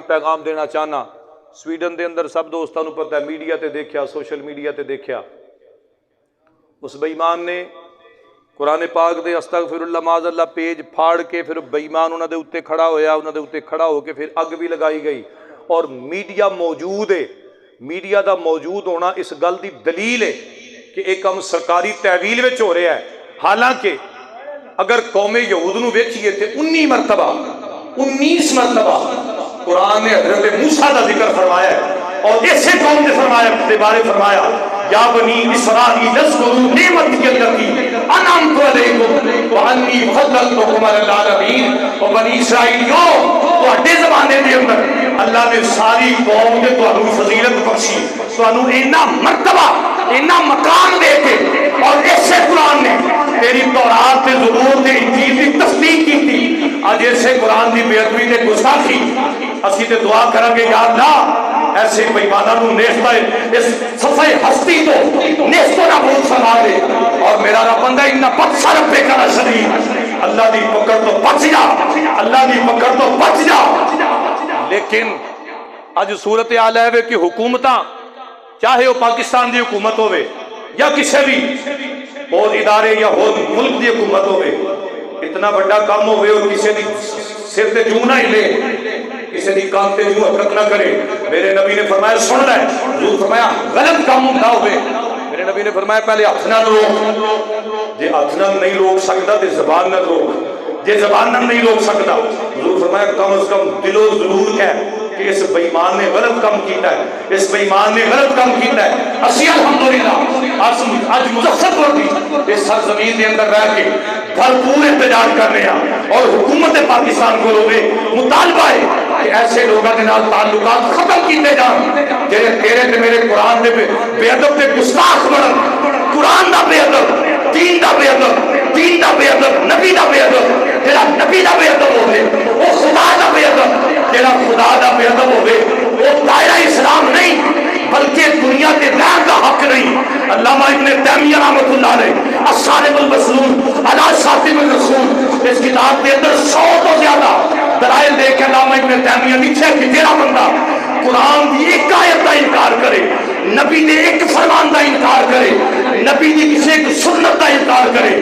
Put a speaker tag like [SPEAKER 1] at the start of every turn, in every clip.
[SPEAKER 1] پیغام دینا چاہنا. سویڈن دے اندر سب دوستوں پتہ ہے، میڈیا تے دیکھیا، سوشل میڈیا تے دیکھیا، اس بے ایمان نے قرآن پاک دے استغفر اللہ معاذ اللہ پیج پھاڑ کے پھر بے ایمان انہاں دے اوتے کھڑا ہویا، انہاں دے اوتے کھڑا ہو کے پھر اگ بھی لگائی گئی. اور میڈیا موجود ہے، میڈیا دا موجود ہونا اس گل دی دلیل ہے کہ ایک کم سرکاری تحویل وچ ہو رہا ہے. حالانکہ اگر قوم یہود نو ویکھیے تے 19 مرتبہ قرآن نے حضرت موسیٰ کا ذکر فرمایا ہے، اور اسی قوم نے فرمایا اپنے بارے فرمایا یا بنی اسرائیل اذکروا نعمتی التی انعمت علیکم وانی فضلتکم علی العالمین. اور بنی اسرائیلیوں تواڈے زمانے دے اندر اللہ نے ساری قوم نے تانوں فضیلت بخشی، تانوں اینا مرتبہ اینا مقام دے کے، اور اسے قرآن نے تیری تورات تے زبور تے انجیل کی تصدیق کی تھی. اج اسے قرآن دی بے ادبی تے گستاخی اسی تے دعا کریں گے یا اللہ ایسے بے ایماناں نوں نیستہ اس صفحہ ہستی تو نیستو نابود فرما دے. اور میرا رب بندہ انہا بچہ رب کا شریف، اللہ دی پکڑ تو بچ جا، اللہ دی پکڑ تو بچ جا. لیکن اج صورتحال ہے کہ حکومتاں چاہے وہ پاکستان دی حکومت ہوئے یا کسی بھی اور ادارے یا اور ملک دی حکومت ہوئے، اتنا بڑا کام ہوئے اور کسی دی سر تے جو نہ ہلے، کسی دی کان تے جو حرکت نہ کرے. میرے نبی نے فرمایا سن لے، حضور فرمایا غلط کام نہ ہوئے. میرے نبی نے فرمایا پہلے ہاتھ نہ روک، جے ہاتھ نہ نہیں روک سکتا تے زبان نہ روک، جے زبان نہ نہیں روک سکتا حضور فرمایا کم از کم دلو ضرور کہہ کہ اس بے ایمان نے غلط کام کیتا ہے، اس بے ایمان نے غلط کام کیتا ہے. اسی الحمدللہ آج مظفر ہوتی اس سرزمین کے اندر رہ کے بھرپور احتجاج کر رہے ہیں، اور حکومت پاکستان کو ہوئے مطالبہ ہے کہ ایسے لوگوں کے نال تعلقات ختم کیتے جان جڑے تیرے تے میرے قرآن دے بے ادب تے گستاخ بنن. قرآن دا بے ادب، دین دا بے ادب، دین دا بے ادب، نبی دا بے ادب، جڑا نبی دا بے ادب ہوئے وہ خدا دا بے ادب، جڑا خدا دا بے ادب ہوئے وہ دائرہ اسلام نہیں بلکہ دنیا کے غیر کا حق نہیں. علامہ ابن تیمیہ رحمۃ اللہ علیہ الصارم المسلول علی شاتم الرسول اس کتاب کے اندر 100 تو زیادہ دلائل دے کے علامہ ابن تیمیہ لکھے کہ تیرا بندہ قرآن کی ایک آیت کا انکار کرے، نبی نے ایک فرمان کا انکار کرے، نبی کی کسی ایک سنت کا انکار کرے،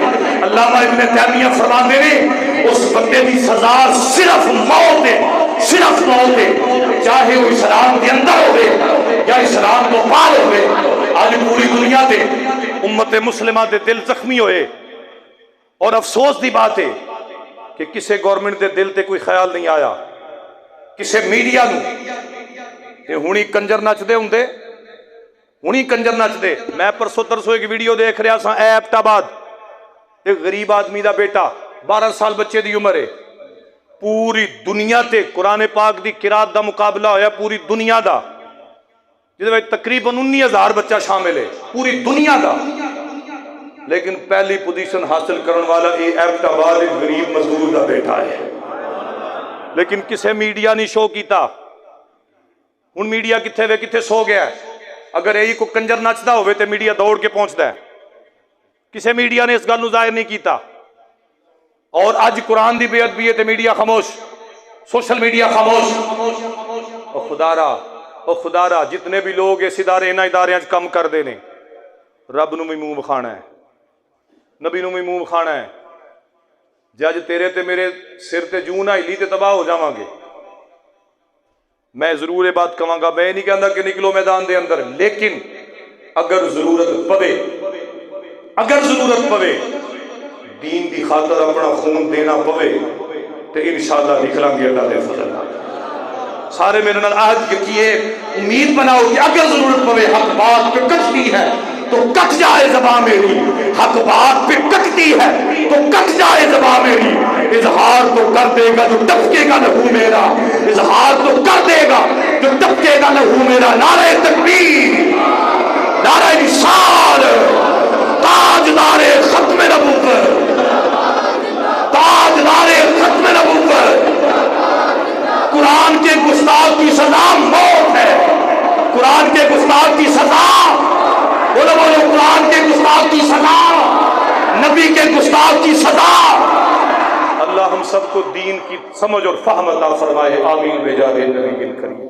[SPEAKER 1] علامہ ابن تیمیہ فرماتے ہیں اس بندے کی سزا صرف موت ہے، صرف موت ہے، چاہے وہ اسلام کے اندر ہوئے یا اسلام کو پار ہوئے. آج پوری دنیا دے امت مسلمہ دے دل زخمی ہوئے، اور افسوس دی بات ہے کہ کسے گورنمنٹ دے دل تے کوئی خیال نہیں آیا، کسے میڈیا نو کہ ہونی کنجر نچ دے ہوندے، ہونی کنجر نچ دے. میں پرسوں ترسوں ایک ویڈیو دیکھ رہا سا، ایبٹ آباد ایک غریب آدمی دا بیٹا 12 سال بچے دی عمر ہے، پوری دنیا تے قرآن پاک دی قرات دا مقابلہ ہویا پوری دنیا دا، جس میں تقریباً 19,000 بچہ شامل ہے پوری دنیا دا، لیکن پہلی پوزیشن حاصل کرنے والا یہ ایبٹ آباد ایک غریب مزدور دا بیٹا ہے. لیکن کسے میڈیا نہیں شو کیتا. ہن میڈیا کتھے وے کتھے سو گیا ہے. اگر یہی کو کنجر نچدا ہوئے تے میڈیا دوڑ کے پہنچدا ہے. کسے میڈیا نے اس گل نو ظاہر نہیں کیتا. اور اج قرآن دی بے ادبی ہے تے میڈیا خاموش، سوشل میڈیا خاموش. او خدا را جتنے بھی لوگ اس ادارے انہاں اداریاں وچ کم کردے نے، رب نو بھی منہ وکھانا ہے، نبی نو بھی منہ وکھانا ہے. جج تیرے تے میرے سر تے جوں نہ ہلی تے تباہ ہو جاواں گے. میں ضرور یہ بات کہاں گا، میں نہیں کہندا کہ نکلو میدان دے اندر، لیکن اگر ضرورت پوے دین دی خاطر اپنا خون دینا پوے تو انشاءاللہ نکلاں گے اللہ دے فضل نال. سارے میرے نال عہد کیے، امید بناؤ کہ اگر ضرورت پوے حق بات پہ کٹتی ہے تو کٹ جائے زبان میری، حق بات پہ کٹتی ہے تو کٹ جائے زبان میری. اظہار تو کر دے گا جو ٹپکے گا لہو میرا، اظہار تو کر دے گا جو ٹپکے گا لہو میرا. نعرہ تکبیر، نعرہ رسال، تاجدار ختم نبوت، تاجدار ختم نبوت. قرآن کے گستاخ کی سزا موت ہے، قرآن کے گستاخ کی سزا، بولو بولو، قرآن کے گستاخ کی سزا، نبی کے گستاخ کی سزا. اللہم ہم سب کو دین کی سمجھ اور فہم عطا فرمائے، آمین بجاہ نبی کریم۔